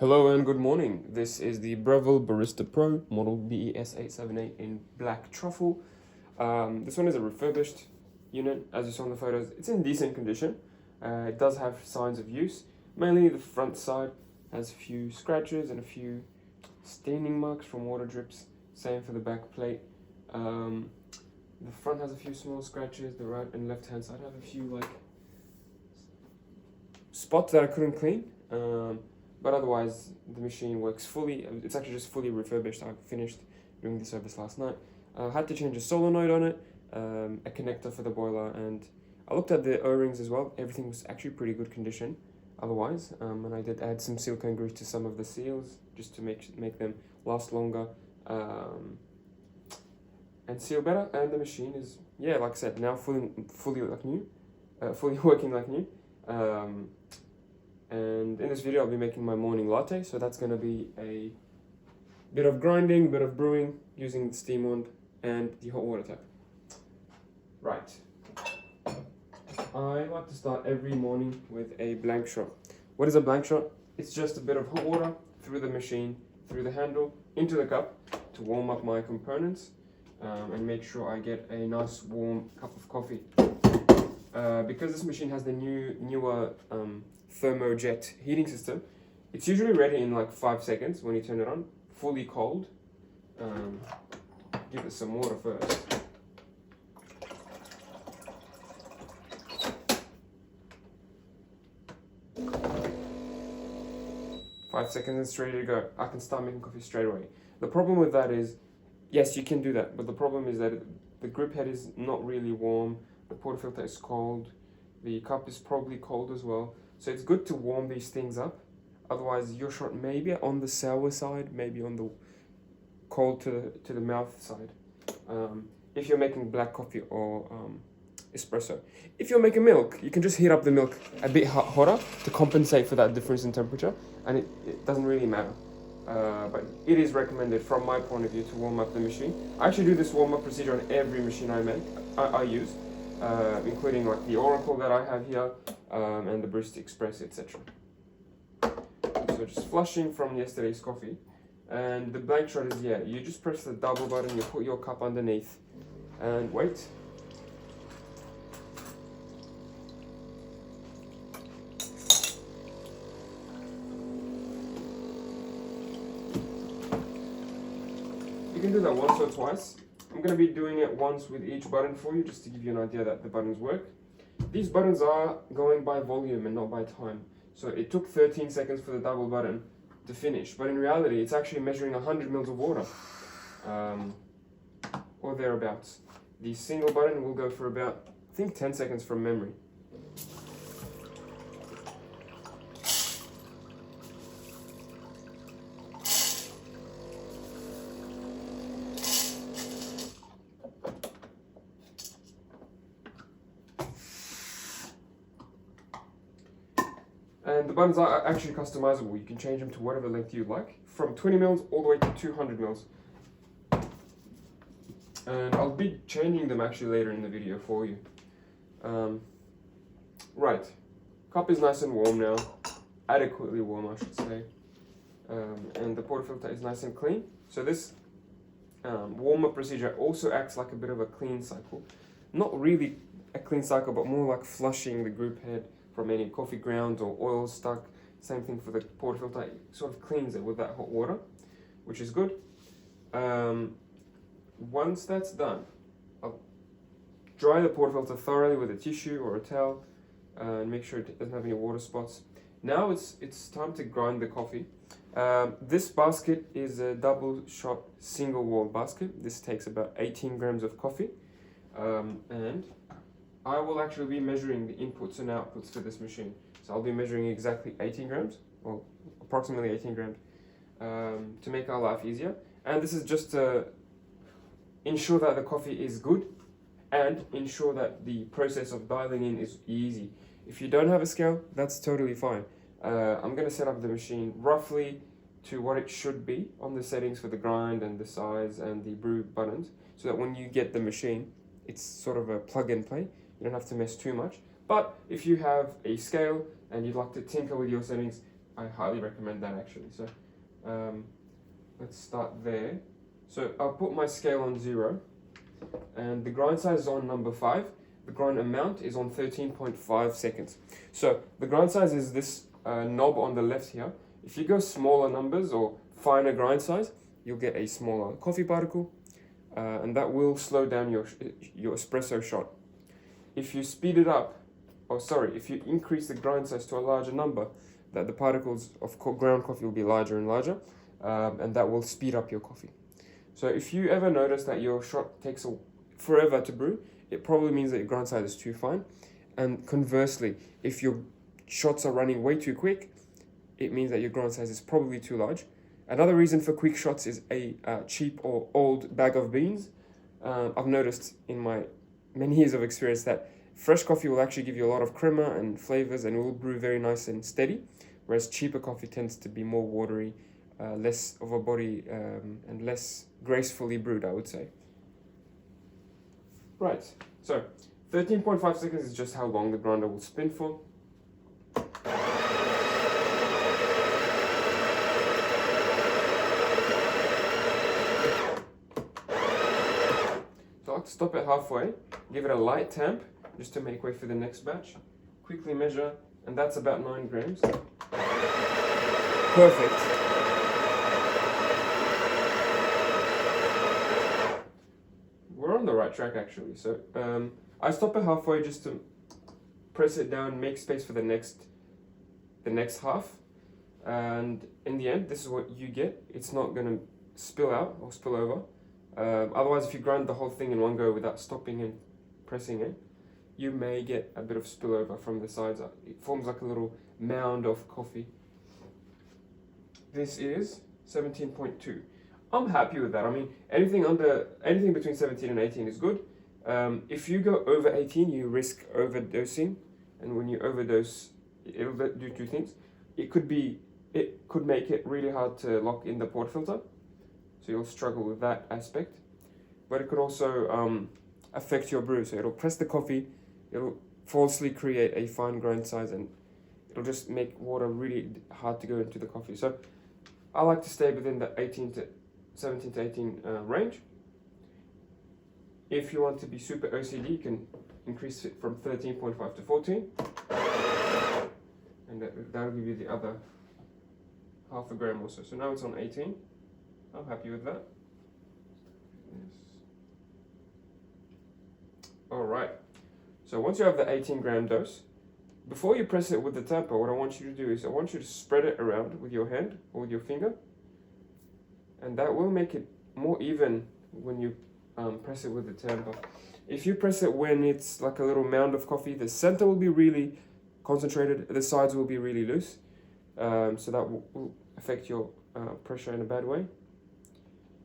Hello and good morning. This is the Breville Barista Pro model BES878 in black truffle. This one is a refurbished unit, as you saw in the photos. It's in decent condition. It does have signs of use. Mainly the front side has a few scratches and a few staining marks from water drips. Same for the back plate. The front has a few small scratches. The right and left hand side have a few spots that I couldn't clean. But otherwise, the machine works fully. It's actually just fully refurbished. I finished doing the service last night. I had to change a solenoid on it, a connector for the boiler, and I looked at the O-rings as well. Everything was actually pretty good condition otherwise. And I did add some silicone grease to some of the seals just to make them last longer and seal better. And the machine is, yeah, like I said, now fully like new, fully working like new. And in this video, I'll be making my morning latte. So that's going to be a bit of grinding, bit of brewing using the steam wand and the hot water tap. Right. I like to start every morning with a blank shot. What is a blank shot? It's just a bit of hot water through the machine, through the handle, into the cup to warm up my components and make sure I get a nice warm cup of coffee. Because this machine has the newer thermojet heating system, it's usually ready in like 5 seconds when you turn it on, fully cold. Give it some water first. Five seconds and it's ready to go. I can start making coffee straight away. The problem with that is, yes, you can do that, but the problem is that the grip head is not really warm, the portafilter is cold, the cup is probably cold as well. So it's good to warm these things up. Otherwise, your shot may be on the sour side, maybe on the cold to the mouth side. If you're making black coffee or espresso. If you're making milk, you can just heat up the milk a bit hotter to compensate for that difference in temperature, and it doesn't really matter. But it is recommended from my point of view to warm up the machine. I actually do this warm up procedure on every machine I use. Including like the Oracle that I have here and the Barista Express, etc. So just flushing from yesterday's coffee. And the blank shot is, yeah, you just press the double button, you put your cup underneath and wait. You can do that once or twice. I'm going to be doing it once with each button for you, just to give you an idea that the buttons work. These buttons are going by volume and not by time. So it took 13 seconds for the double button to finish, but in reality, it's actually measuring 100 mils of water, or thereabouts. The single button will go for about, I think, 10 seconds from memory. And the buttons are actually customizable. You can change them to whatever length you like, from 20 mils all the way to 200 mils. And I'll be changing them actually later in the video for you. Right, cup is nice and warm now, adequately warm I should say. And the portafilter is nice and clean. So this warm-up procedure also acts like a bit of a clean cycle. Not really a clean cycle, but more like flushing the group head from any coffee grounds or oil stuck. Same thing for the portafilter. It sort of cleans it with that hot water, which is good. Once that's done, I'll dry the portafilter thoroughly with a tissue or a towel and make sure it doesn't have any water spots. Now it's time to grind the coffee. This basket is a double shot single wall basket. This takes about 18 grams of coffee, and I will actually be measuring the inputs and outputs for this machine. So I'll be measuring exactly 18 grams, or approximately 18 grams, to make our life easier. And this is just to ensure that the coffee is good and ensure that the process of dialing in is easy. If you don't have a scale, that's totally fine. I'm going to set up the machine roughly to what it should be on the settings for the grind and the size and the brew buttons, so that when you get the machine, it's sort of a plug and play. You don't have to mess too much. But if you have a scale and you'd like to tinker with your settings, I highly recommend that actually. So let's start there. So I'll put my scale on 0, and the grind size is on number 5. The grind amount is on 13.5 seconds. So the grind size is this knob on the left here. If you go smaller numbers or finer grind size, you'll get a smaller coffee particle, and that will slow down your espresso shot. If you speed it up, if you increase the grind size to a larger number, that the particles of ground coffee will be larger and larger, and that will speed up your coffee. So if you ever notice that your shot takes forever to brew, it probably means that your grind size is too fine. And conversely, if your shots are running way too quick, it means that your grind size is probably too large. Another reason for quick shots is a cheap or old bag of beans. I've noticed in my many years of experience that fresh coffee will actually give you a lot of crema and flavors and will brew very nice and steady, whereas cheaper coffee tends to be more watery, less of a body, and less gracefully brewed, I would say. Right, so 13.5 seconds is just how long the grinder will spin for. So I like to stop it halfway, give it a light tamp, just to make way for the next batch. Quickly measure, and that's about 9 grams. Perfect. We're on the right track actually. So I stop it halfway just to press it down, make space for the next half, and in the end, this is what you get. It's not gonna spill out or spill over. Otherwise, if you grind the whole thing in one go without stopping and pressing it, you may get a bit of spillover from the sides. It forms like a little mound of coffee. This is 17.2. I'm happy with that. I mean, anything between 17 and 18 is good. If you go over 18, you risk overdosing, and when you overdose, it'll do two things. It could make it really hard to lock in the portafilter, so you'll struggle with that aspect. But it could also affect your brew, so it'll press the coffee, it'll falsely create a fine grind size, and it'll just make water really hard to go into the coffee. So I like to stay within the 17 to 18 range. If you want to be super OCD, you can increase it from 13.5 to 14, and that'll give you the other half a gram or so. So now it's on 18. I'm happy with that. Yes. All right. So once you have the 18 gram dose, before you press it with the tamper, what I want you to do is I want you to spread it around with your hand or with your finger, and that will make it more even when you press it with the tamper. If you press it when it's like a little mound of coffee, the center will be really concentrated, the sides will be really loose, so that will affect your pressure in a bad way.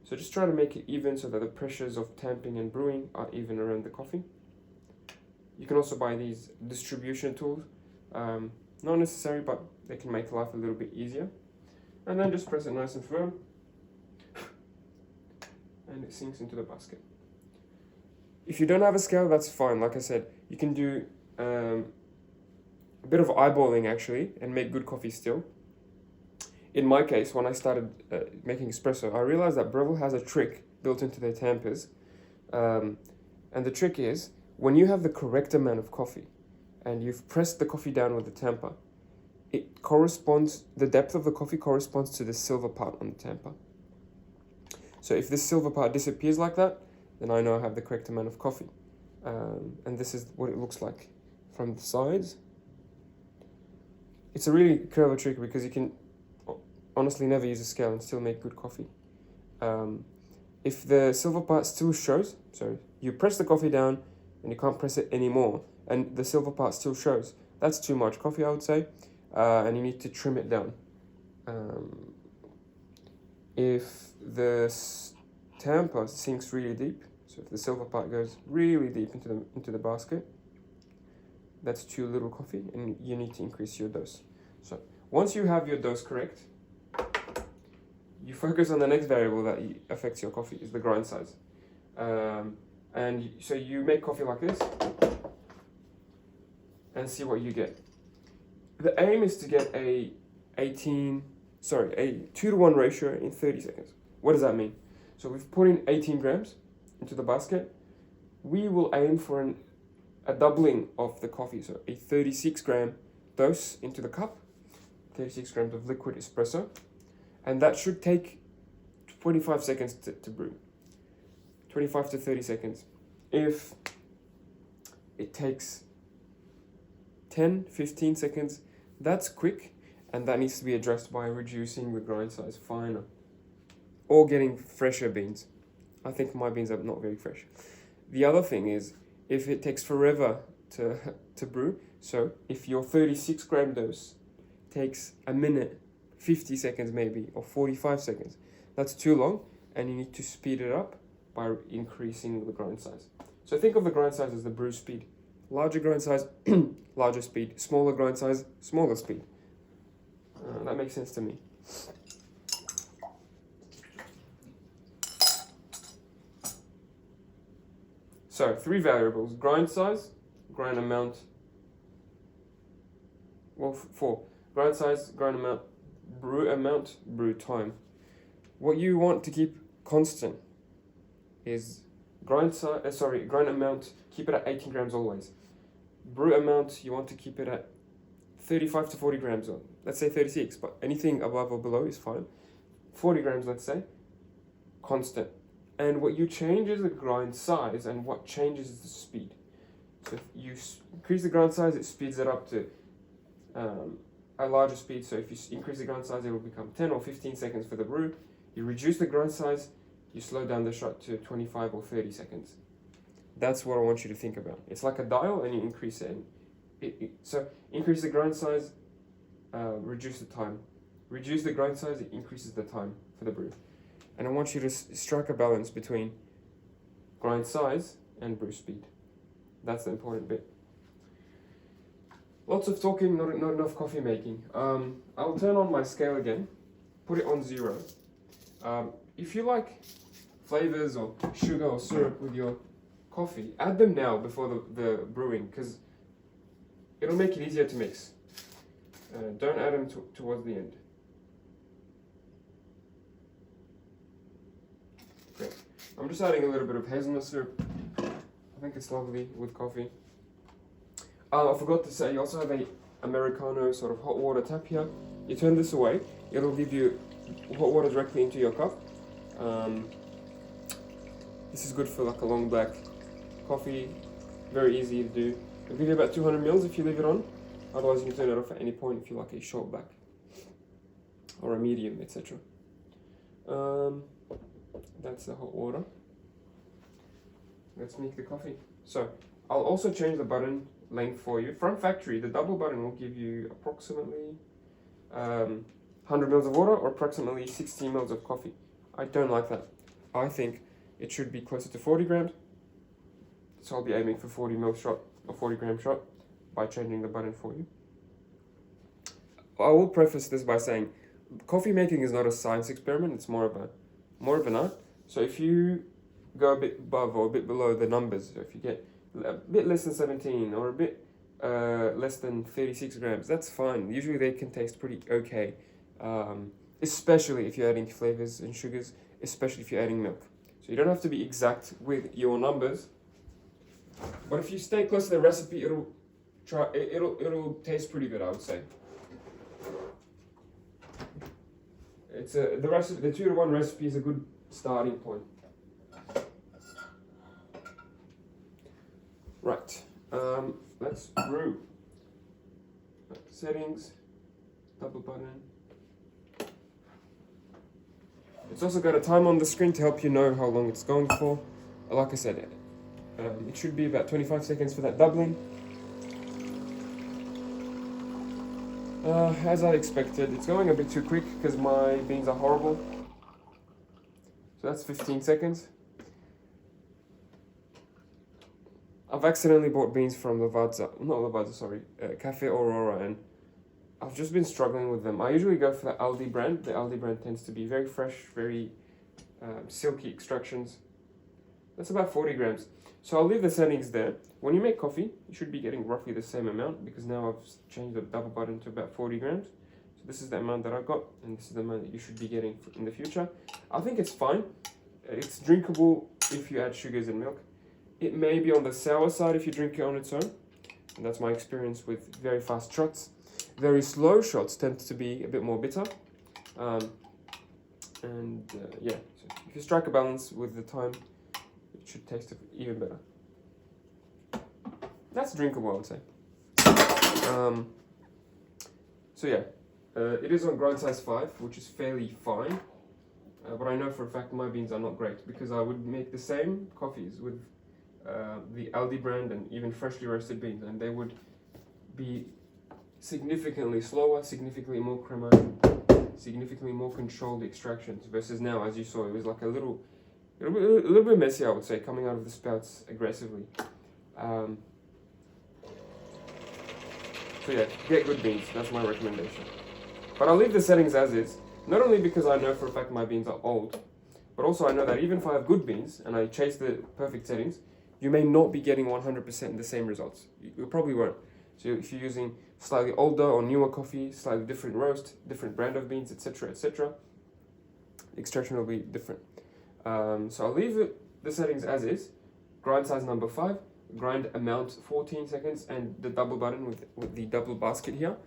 So just try to make it even so that the pressures of tamping and brewing are even around the coffee. You can also buy these distribution tools. Not necessary, but they can make life a little bit easier. And then just press it nice and firm, and it sinks into the basket. If you don't have a scale, that's fine. Like I said, you can do a bit of eyeballing actually and make good coffee still. In my case, when I started making espresso, I realized that Breville has a trick built into their tampers. And the trick is, when you have the correct amount of coffee and you've pressed the coffee down with the tamper, the depth of the coffee corresponds to the silver part on the tamper. So if this silver part disappears like that, then I know I have the correct amount of coffee. And this is what it looks like from the sides. It's a really clever trick because you can honestly never use a scale and still make good coffee. If the silver part still shows, so you press the coffee down and you can't press it anymore, and the silver part still shows, that's too much coffee, I would say, and you need to trim it down. If the tamper sinks really deep, so if the silver part goes really deep into the basket, that's too little coffee, and you need to increase your dose. So once you have your dose correct, you focus on the next variable that affects your coffee, is the grind size. And so you make coffee like this and see what you get. The aim is to get a a 2-to-1 ratio in 30 seconds. What does that mean? So we've put in 18 grams into the basket. We will aim for a doubling of the coffee, so a 36 gram dose into the cup, 36 grams of liquid espresso, and that should take 25 seconds to brew. 25 to 30 seconds. If it takes 10, 15 seconds, that's quick, and that needs to be addressed by reducing the grind size finer or getting fresher beans. I think my beans are not very fresh. The other thing is, if it takes forever to brew, so if your 36 gram dose takes a minute, 50 seconds maybe, or 45 seconds, that's too long, and you need to speed it up by increasing the grind size. So think of the grind size as the brew speed. Larger grind size, larger speed. Smaller grind size, smaller speed. That makes sense to me. So 3 variables: grind size, grind amount. Well, 4. Grind size, grind amount, brew time. What you want to keep constant is grind amount, keep it at 18 grams always. Brew amount, you want to keep it at 35 to 40 grams, or let's say 36, but anything above or below is fine. 40 grams, let's say, constant. And what you change is the grind size, and what changes is the speed. So if you increase the grind size, it speeds it up to a larger speed. So if you increase the grind size, it will become 10 or 15 seconds for the brew. You reduce the grind size, you slow down the shot to 25 or 30 seconds. That's what I want you to think about. It's like a dial, and you increase it. So increase the grind size, reduce the time. Reduce the grind size, it increases the time for the brew. And I want you to strike a balance between grind size and brew speed. That's the important bit. Lots of talking, not enough coffee making. I'll turn on my scale again, put it on 0. If you like flavors or sugar or syrup with your coffee, add them now before the brewing, because it'll make it easier to mix. Don't add them towards the end. Great. I'm just adding a little bit of hazelnut syrup. I think it's lovely with coffee. I forgot to say, you also have a Americano sort of hot water tap here. You turn this away, it'll give you hot water directly into your cup. This is good for like a long black coffee, very easy to do. It'll give you about 200 mils if you leave it on. Otherwise, you can turn it off at any point if you like a short black or a medium, etc. That's the hot water. Let's make the coffee. So I'll also change the button length for you. From factory, the double button will give you approximately 100 mils of water or approximately 60 mils of coffee. I don't like that. I think it should be closer to 40 grams. So I'll be aiming for 40 mil shot or 40 gram shot by changing the button for you. I will preface this by saying coffee making is not a science experiment, it's more of an art. So if you go a bit above or a bit below the numbers, so if you get a bit less than 17 or a bit less than 36 grams, that's fine. Usually they can taste pretty okay, especially if you're adding flavors and sugars, especially if you're adding milk. So you don't have to be exact with your numbers, but if you stay close to the recipe, it'll taste pretty good, I would say. It's the 2-to-1 recipe is a good starting point. Right, let's brew. Settings, double button. It's also got a time on the screen to help you know how long it's going for. Like I said, it should be about 25 seconds for that doubling. As I expected, it's going a bit too quick because my beans are horrible. So that's 15 seconds. I've accidentally bought beans from Cafe Aurora, and I've just been struggling with them. I usually go for the Aldi brand. The Aldi brand tends to be very fresh, very silky extractions. That's about 40 grams. So I'll leave the settings there. When you make coffee, you should be getting roughly the same amount, because now I've changed the double button to about 40 grams. So This is the amount that I got, and this is the amount that you should be getting in the future. I think it's fine. It's drinkable if you add sugars and milk. It may be on the sour side if you drink it on its own. And that's my experience with very fast shots. Very slow shots tend to be a bit more bitter. Yeah, so if you strike a balance with the time, it should taste even better. That's drinkable, I would say. So yeah, it is on grind size 5, which is fairly fine. But I know for a fact my beans are not great, because I would make the same coffees with the Aldi brand and even freshly roasted beans, and they would be significantly slower, significantly more crema, significantly more controlled extractions, versus now, as you saw, it was like a little bit messy, I would say, coming out of the spouts aggressively. So yeah, get good beans, that's my recommendation. But I'll leave the settings as is, not only because I know for a fact my beans are old, but also I know that even if I have good beans and I chase the perfect settings, you may not be getting 100% the same results. You probably won't. So if you're using slightly older or newer coffee, slightly different roast, different brand of beans, etc., etc., extraction will be different. So I'll leave the settings as is. Grind size number 5, grind amount 14 seconds, and the double button with the double basket here.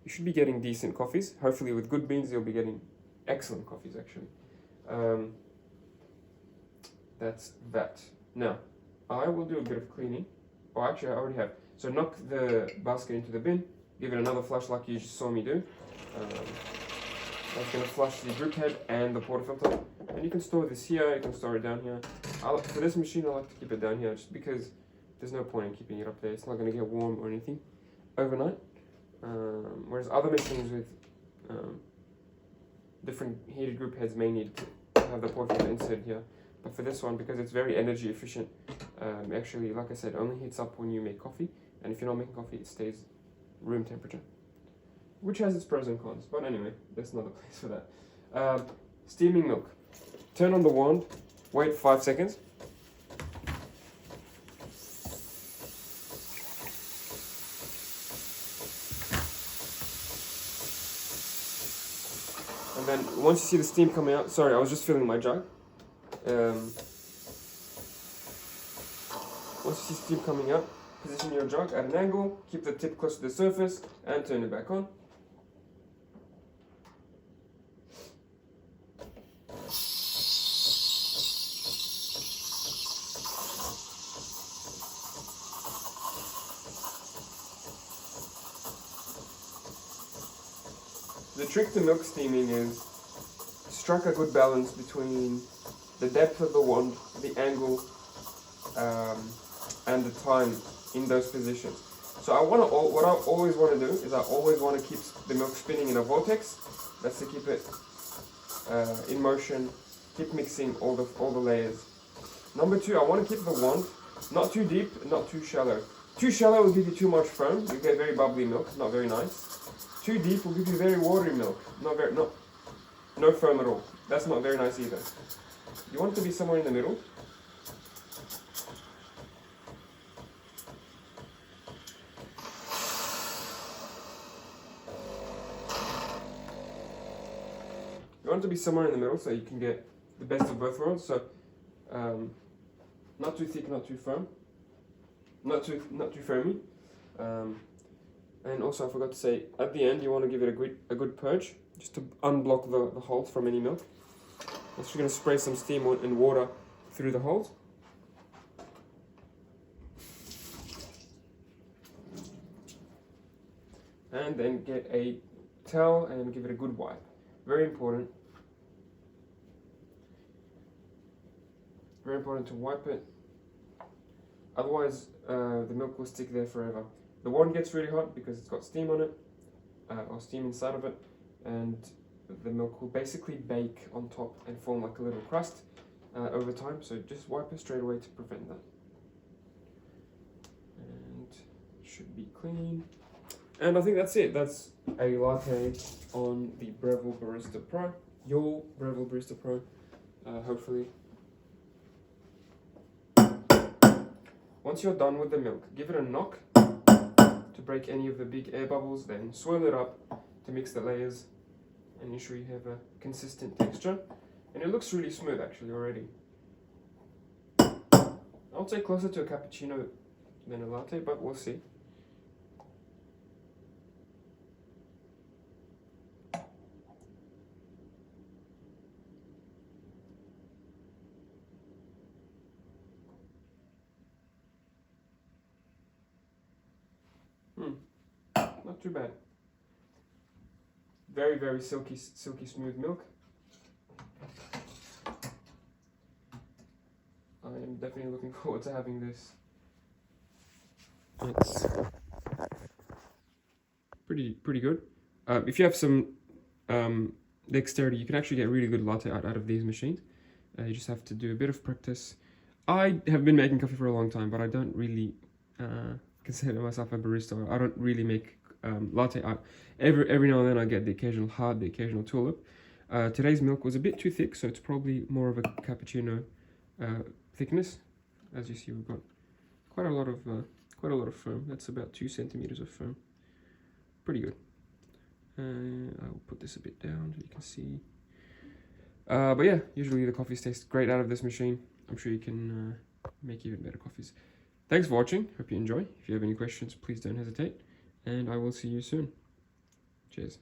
You should be getting decent coffees. Hopefully with good beans, you'll be getting excellent coffees, actually. That's that. Now, I will do a bit of cleaning. Oh, actually, I already have. So knock the basket into the bin, give it another flush like you just saw me do. That's going to flush the drip head and the portafilter. And you can store this here, you can store it down here. For this machine, I like to keep it down here just because there's no point in keeping it up there. It's not going to get warm or anything overnight. Whereas other machines with different heated group heads may need to have the portafilter inserted here. But for this one, because it's very energy efficient, actually, like I said, only heats up when you make coffee. And if you're not making coffee, it stays room temperature, which has its pros and cons. But anyway, that's not the place for that. Steaming milk. Turn on the wand, wait 5 seconds. And then once you see the steam coming out, sorry, I was just filling my jug. Once you see steam coming out, position your jug at an angle, keep the tip close to the surface, and turn it back on. The trick to milk steaming is strike a good balance between the depth of the wand, the angle, and the time in those positions. So what I always want to do is I always want to keep the milk spinning in a vortex. That's to keep it in motion, keep mixing all the layers. Number 2, I want to keep the wand not too deep, not too shallow. Too shallow will give you too much foam. You get very bubbly milk, not very nice. Too deep will give you very watery milk, no foam at all. That's not very nice either. You want it to be somewhere in the middle. You want it to be somewhere in the middle so you can get the best of both worlds. So, not too thick, not too firm, not too foamy. And also, I forgot to say, at the end, you want to give it a good purge, just to unblock the holes from any milk. I'm just going to spray some steam and water through the holes. And then get a towel and give it a good wipe. Very important. Very important to wipe it. Otherwise, the milk will stick there forever. The wand gets really hot because it's got steam on it, or steam inside of it, and the milk will basically bake on top and form like a little crust over time. So just wipe it straight away to prevent that. And it should be clean. And I think that's it. That's a latte on the Breville Barista Pro, your Breville Barista Pro, hopefully. Once you're done with the milk, give it a knock to break any of the big air bubbles, then swirl it up to mix the layers and ensure you have a consistent texture. And it looks really smooth actually already. I'll say closer to a cappuccino than a latte, but we'll see. Not too bad. Very, very silky smooth milk. I am definitely looking forward to having this. It's pretty good. If you have some dexterity, you can actually get really good latte out of these machines. You just have to do a bit of practice. I have been making coffee for a long time, but I don't really consider myself a barista. I don't really make latte art. Every now and then I get the occasional hard, the occasional tulip. Today's milk was a bit too thick, so it's probably more of a cappuccino thickness. As you see, we've got quite a lot of foam. That's about 2 centimeters of foam. Pretty good. I'll put this a bit down so you can see. But yeah, usually the coffees taste great out of this machine. I'm sure you can make even better coffees. Thanks for watching. Hope you enjoy. If you have any questions, please don't hesitate. And I will see you soon. Cheers.